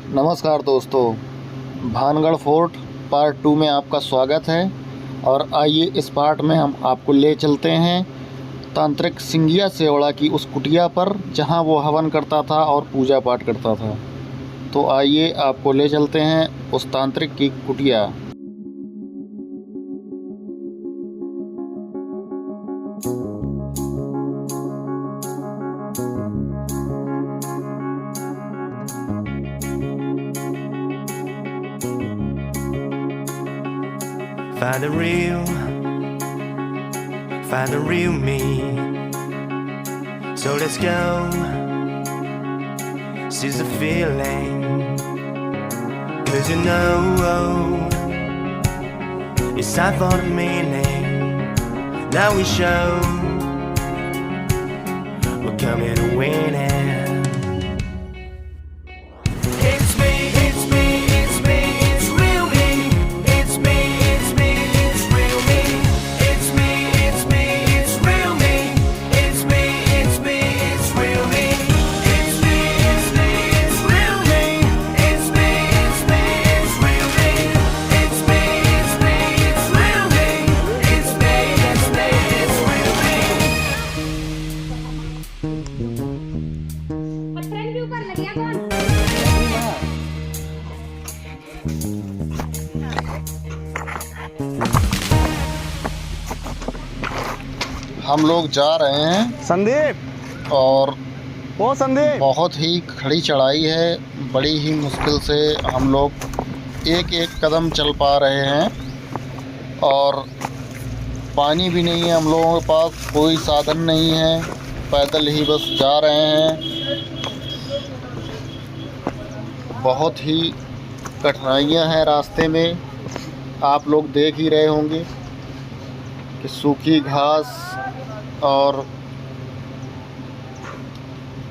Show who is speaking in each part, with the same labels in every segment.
Speaker 1: नमस्कार दोस्तों, Bhangarh fort part 2 में आपका स्वागत है। और आइए इस पार्ट में हम आपको ले चलते हैं तांत्रिक सिंगिया सेवड़ा की उस कुटिया पर जहां वो हवन करता था और पूजा पाठ करता था। तो आइए आपको ले चलते हैं उस तांत्रिक की कुटिया।
Speaker 2: Find the real me. So let's go. Seize the feeling. 'Cause you know it's time for the meaning. Now we show we're coming to win it.
Speaker 1: हम लोग जा रहे हैं
Speaker 3: संदीप
Speaker 1: और
Speaker 3: संदीप
Speaker 1: बहुत ही खड़ी चढ़ाई है। बड़ी ही मुश्किल से हम लोग एक एक कदम चल पा रहे हैं और पानी भी नहीं है हम लोगों के पास, कोई साधन नहीं है, पैदल ही बस जा रहे हैं। बहुत ही कठिनाइयां हैं रास्ते में, आप लोग देख ही रहे होंगे कि सूखी घास और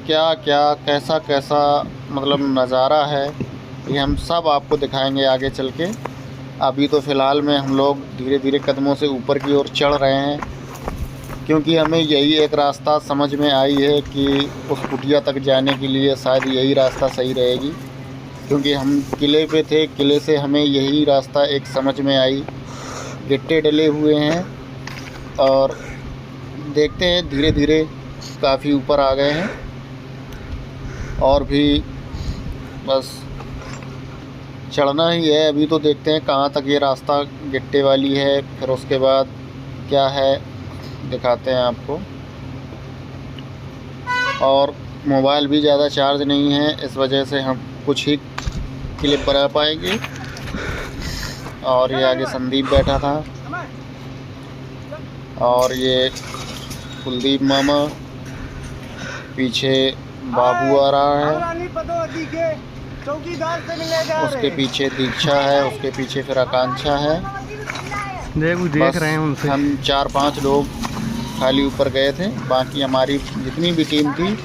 Speaker 1: क्या क्या कैसा कैसा मतलब नज़ारा है, ये हम सब आपको दिखाएंगे आगे चल के। अभी तो फ़िलहाल में हम लोग धीरे धीरे कदमों से ऊपर की ओर चढ़ रहे हैं, क्योंकि हमें यही एक रास्ता समझ में आई है कि उस कुटिया तक जाने के लिए शायद यही रास्ता सही रहेगी। क्योंकि हम किले पे थे, किले से हमें यही रास्ता एक समझ में आई। गिट्टे डले हुए हैं और देखते हैं, धीरे धीरे काफ़ी ऊपर आ गए हैं और भी बस चढ़ना ही है। अभी तो देखते हैं कहाँ तक ये रास्ता गिट्टे वाली है, फिर उसके बाद क्या है दिखाते हैं आपको। और मोबाइल भी ज़्यादा चार्ज नहीं है, इस वजह से हम कुछ ही क्लिप बना पाएंगे। और ये आगे संदीप बैठा था और ये कुलदीप मामा, पीछे बाबू आ रहा है, उसके पीछे दीक्षा है, उसके पीछे फिर आकांक्षा है।
Speaker 3: देख रहे हैं उनसे।
Speaker 1: हम 4-5 लोग खाली ऊपर गए थे, बाकी हमारी जितनी भी टीम थी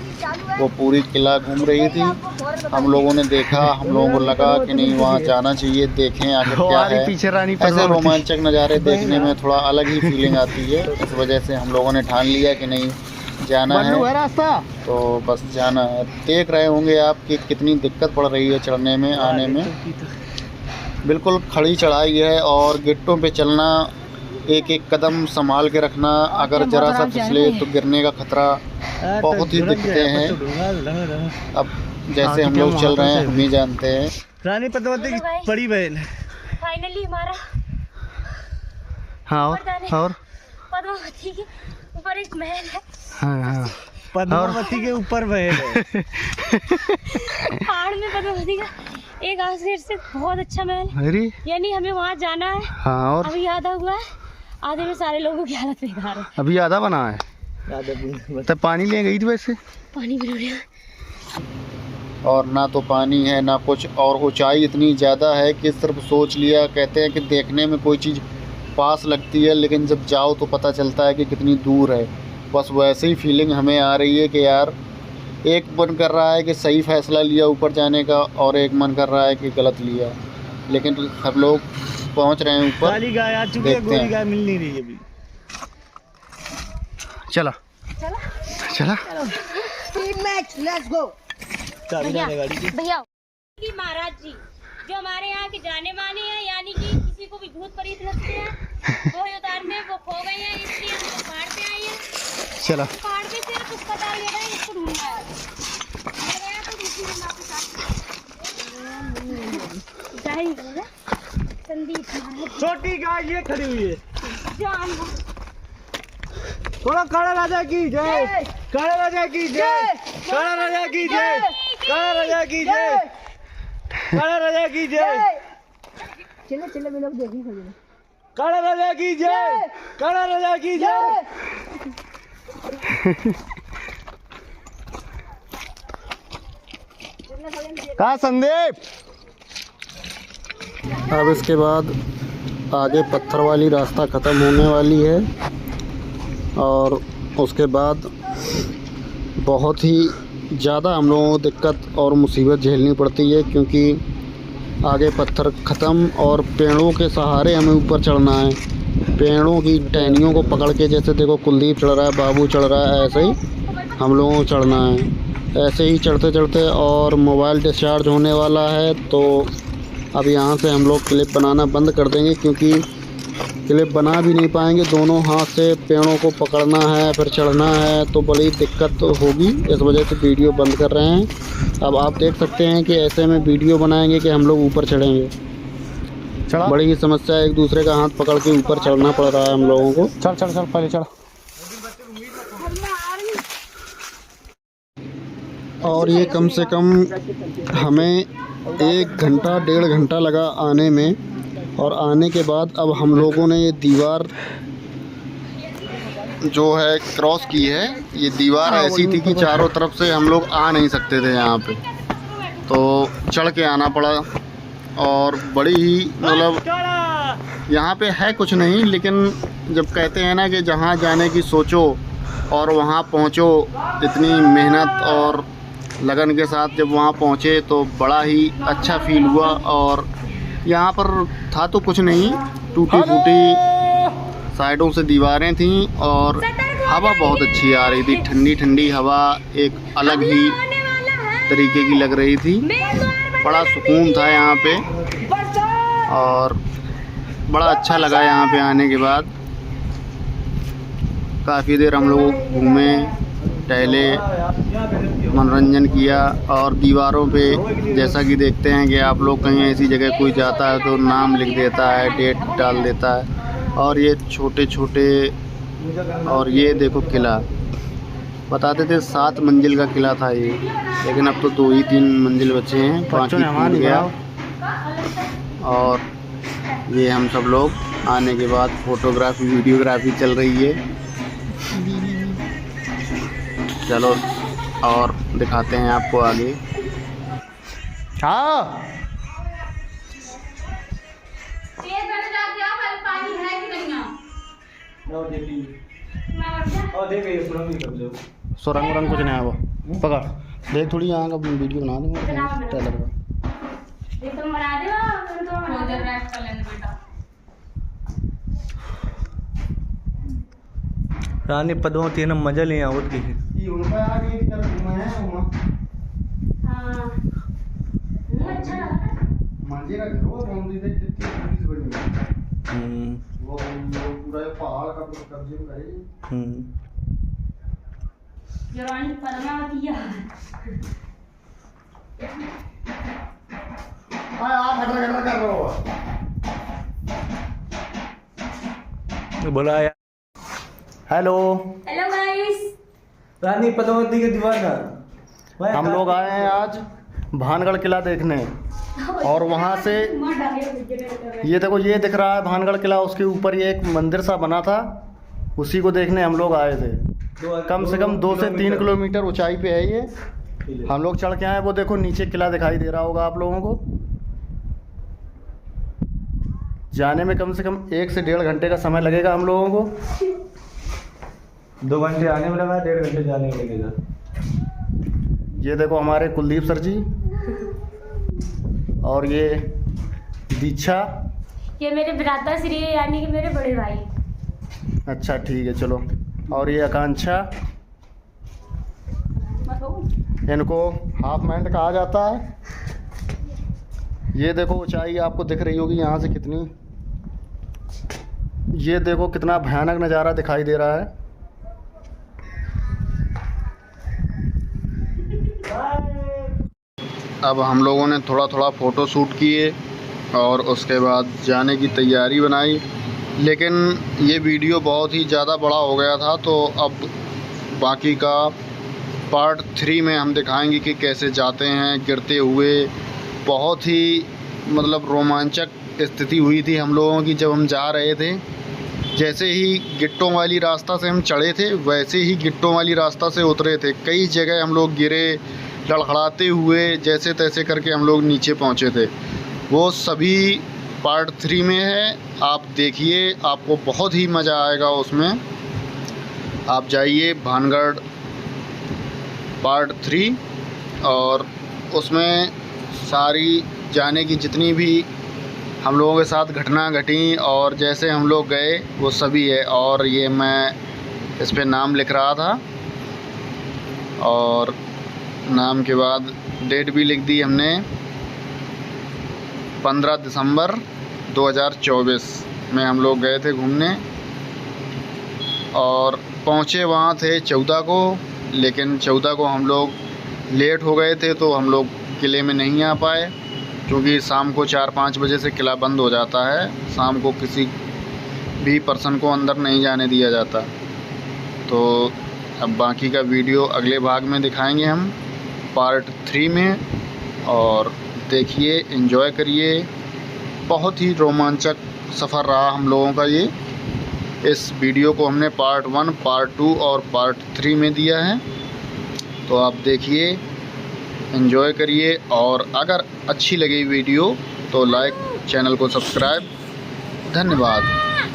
Speaker 1: वो पूरी किला घूम रही थी। हम लोगों ने देखा, हम लोगों को लगा कि नहीं वहाँ जाना चाहिए, देखें आगे क्या है। ऐसे रोमांचक नज़ारे देखने में थोड़ा अलग ही फीलिंग आती है, इस वजह से हम लोगों ने ठान लिया कि नहीं जाना है रास्ता, तो बस जाना है। देख रहे होंगे आप कि कितनी दिक्कत पड़ रही है चढ़ने में आने में। बिल्कुल खड़ी चढ़ाई है और गिट्टों पे चलना, एक एक कदम संभाल के रखना, अगर ज़रा सा फिसले तो गिरने का खतरा बहुत ही दिखते हैं। अब जैसे हम लोग चल रहे हैं हम ही जानते हैं।
Speaker 3: रानी पद्मावती की बड़ी बहन
Speaker 4: फाइनली हमारा।
Speaker 3: हाँ और
Speaker 4: पद्मावती के ऊपर एक महल है।
Speaker 3: हाँ पद्मावती के ऊपर महल है।
Speaker 4: पहाड़ में पद्मावती का एक आखिर से बहुत अच्छा महल, यानी हमें वहाँ जाना है।
Speaker 3: हाँ और
Speaker 4: अभी आधा हुआ है, आधे में सारे लोगों की हालत बेकार है।
Speaker 3: अभी आधा बना है, तब पानी ले गई थी वैसे।
Speaker 4: पानी भी नहीं है
Speaker 1: और ना तो पानी है ना कुछ, और ऊंचाई इतनी ज़्यादा है कि सिर्फ सोच लिया, कहते हैं कि देखने में कोई चीज़ पास लगती है लेकिन जब जाओ तो पता चलता है कि कितनी दूर है। बस वैसे ही फीलिंग हमें आ रही है कि यार एक मन कर रहा है कि सही फ़ैसला लिया ऊपर जाने का और एक मन कर रहा है कि गलत लिया, लेकिन सब लोग पहुंच रहे हैं ऊपर।
Speaker 3: काली गाय आ चुकी है, गोरी गाय मिल नहीं रही अभी। चला चला
Speaker 4: भैया कि महाराज जी जो हमारे यहाँ के जाने माने हैं, यानी कि किसी को भी भूत प्रेत लगते हैं वो उतार में वो खो गए हैं, इसलिए हम लोग पहाड़ पे आए हैं।
Speaker 3: चलो
Speaker 4: पहाड़ पे से कुछ पता नहीं है, इसको ढूंढना है। मैं गया तो दूसरी दिन आपके साथ जाएंगे। संदीप
Speaker 3: छोटी गाय ये खड़ी हुई है।
Speaker 4: जान
Speaker 3: बोलो काला राजा की जय, काला राजा की जय, काला राजा की जय, काला राजा की जय, काला राजा की जय,
Speaker 4: चलो चलो मैं लोग देखेंगे।
Speaker 3: काला राजा की जय, काला राजा की जय। कहाँ संदीप?
Speaker 1: अब इसके बाद आगे पत्थर वाली रास्ता ख़त्म होने वाली है और उसके बाद बहुत ही ज़्यादा हम लोगों को दिक्कत और मुसीबत झेलनी पड़ती है, क्योंकि आगे पत्थर ख़त्म और पेड़ों के सहारे हमें ऊपर चढ़ना है। पेड़ों की टहनियों को पकड़ के, जैसे देखो कुलदीप चढ़ रहा है, बाबू चढ़ रहा है, ऐसे ही हम लोगों को चढ़ना है। ऐसे ही चढ़ते चढ़ते और मोबाइल डिस्चार्ज होने वाला है, तो अब यहाँ से हम लोग क्लिप बनाना बंद कर देंगे, क्योंकि क्लिप बना भी नहीं पाएंगे। दोनों हाथ से पेड़ों को पकड़ना है, फिर चढ़ना है, तो बड़ी दिक्कत तो होगी। इस वजह से वीडियो बंद कर रहे हैं। अब आप देख सकते हैं कि ऐसे में वीडियो बनाएंगे कि हम लोग ऊपर चढ़ेंगे। बड़ी ही समस्या है, एक दूसरे का हाथ पकड़ के ऊपर चढ़ना पड़ रहा है हम लोगों को।
Speaker 3: चल चल चल पहले चढ़।
Speaker 1: और ये कम से कम हमें 1 घंटा 1.5 घंटा लगा आने में, और आने के बाद अब हम लोगों ने ये दीवार जो है क्रॉस की है। ये दीवार ऐसी थी कि चारों तरफ से हम लोग आ नहीं सकते थे यहाँ पे, तो चढ़ के आना पड़ा। और बड़ी ही मतलब यहाँ पे है कुछ नहीं, लेकिन जब कहते हैं ना कि जहाँ जाने की सोचो और वहाँ पहुँचो, इतनी मेहनत और लगन के साथ जब वहाँ पहुँचे तो बड़ा ही अच्छा फील हुआ। और यहाँ पर था तो कुछ नहीं, टूटी फूटी साइडों से दीवारें थीं और हवा बहुत अच्छी आ रही थी, ठंडी ठंडी हवा एक अलग ही तरीके की लग रही थी। बड़ा सुकून था यहाँ पे और बड़ा अच्छा लगा यहाँ पे आने के बाद। काफ़ी देर हम लोग घूमे, टहले, मनोरंजन किया। और दीवारों पे जैसा कि देखते हैं कि आप लोग कहीं ऐसी जगह कोई जाता है तो नाम लिख देता है, डेट डाल देता है। और ये छोटे छोटे, और ये देखो किला, बताते थे 7 मंजिल का किला था ये, लेकिन अब तो 2 ही 3 मंजिल बचे हैं, 5 ही टूट गया। और ये हम सब लोग आने के बाद फ़ोटोग्राफी वीडियोग्राफी चल रही है। चलो और दिखाते हैं आपको आगे।
Speaker 3: हाँ
Speaker 1: सुरंग वरंग कुछ नहीं है वो, पकड़ देख थोड़ी यहाँ का वीडियो बना दूँगा ट्रेलर का।
Speaker 3: रानी पद्मावती ने मजा लिया और की
Speaker 1: वो पूरा पहाड़ का कब्जे में करेगी।
Speaker 4: रानी पद्मावती
Speaker 3: बुलाया। हेलो
Speaker 4: हेलो गाइस,
Speaker 3: रानी पद्मावती के दीवाना
Speaker 1: हम लोग आए हैं आज भानगढ़ किला देखने, और वहाँ से ये देखो ये दिख रहा है भानगढ़ किला, उसके ऊपर ये एक मंदिर सा बना था, उसी को देखने हम लोग आए थे। कम से कम 2 से 3 किलोमीटर ऊंचाई पे है ये, हम लोग चढ़ के आए। वो देखो नीचे किला दिखाई दे रहा होगा आप लोगों को। जाने में कम से कम 1 से 1.5 घंटे का समय लगेगा हम लोगों को।
Speaker 3: 2 घंटे आने में लगा, 1.5 घंटे जाने में लगेगा।
Speaker 1: ये देखो हमारे कुलदीप सर जी, और ये दीक्षा,
Speaker 4: ये मेरे भ्राता श्री है, यानी कि मेरे बड़े भाई।
Speaker 1: अच्छा ठीक है चलो। और ये आकांक्षा, इनको हाफ मैंट कहा जाता है। ये देखो ऊंचाई आपको दिख रही होगी यहाँ से कितनी, ये देखो कितना भयानक नज़ारा दिखाई दे रहा है। अब हम लोगों ने थोड़ा थोड़ा फ़ोटो शूट किए और उसके बाद जाने की तैयारी बनाई, लेकिन ये वीडियो बहुत ही ज़्यादा बड़ा हो गया था, तो अब बाकी का पार्ट 3 में हम दिखाएंगे कि कैसे जाते हैं गिरते हुए। बहुत ही मतलब रोमांचक स्थिति हुई थी हम लोगों की जब हम जा रहे थे। जैसे ही गिट्टों वाली रास्ता से हम चढ़े थे वैसे ही गिट्टों वाली रास्ता से उतरे थे। कई जगह हम लोग गिरे, लड़खड़ाते हुए जैसे तैसे करके हम लोग नीचे पहुंचे थे। वो सभी पार्ट 3 में है, आप देखिए, आपको बहुत ही मज़ा आएगा उसमें। आप जाइए भानगढ़ पार्ट 3 और उसमें सारी जाने की जितनी भी हम लोगों के साथ घटना घटी और जैसे हम लोग गए वो सभी है। और ये मैं इस पे नाम लिख रहा था और नाम के बाद डेट भी लिख दी हमने, 15 दिसंबर 2024 में हम लोग गए थे घूमने और पहुँचे वहाँ थे 14 को, लेकिन 14 को हम लोग लेट हो गए थे तो हम लोग किले में नहीं आ पाए, क्योंकि शाम को 4-5 बजे से किला बंद हो जाता है। शाम को किसी भी पर्सन को अंदर नहीं जाने दिया जाता। तो अब बाकी का वीडियो अगले भाग में दिखाएंगे हम पार्ट 3 में, और देखिए, एंजॉय करिए। बहुत ही रोमांचक सफ़र रहा हम लोगों का ये। इस वीडियो को हमने पार्ट 1, पार्ट 2 और पार्ट 3 में दिया है, तो आप देखिए, एंजॉय करिए। और अगर अच्छी लगी वीडियो तो लाइक, चैनल को सब्सक्राइब। धन्यवाद।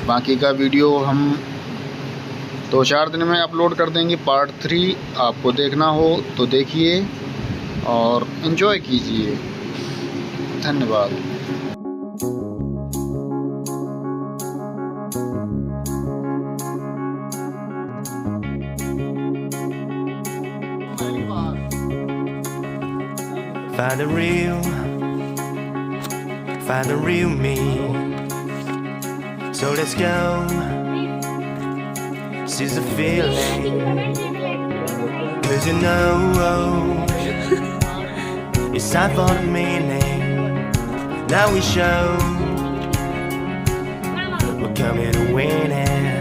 Speaker 1: बाकी का वीडियो हम 2-4 दिन में अपलोड कर देंगे। पार्ट 3 आपको देखना हो तो देखिए और एंजॉय कीजिए। धन्यवाद।
Speaker 2: Find the real me. So let's go. Seize the feeling. 'Cause you know it's time for the meaning. Now we show we're coming to win it.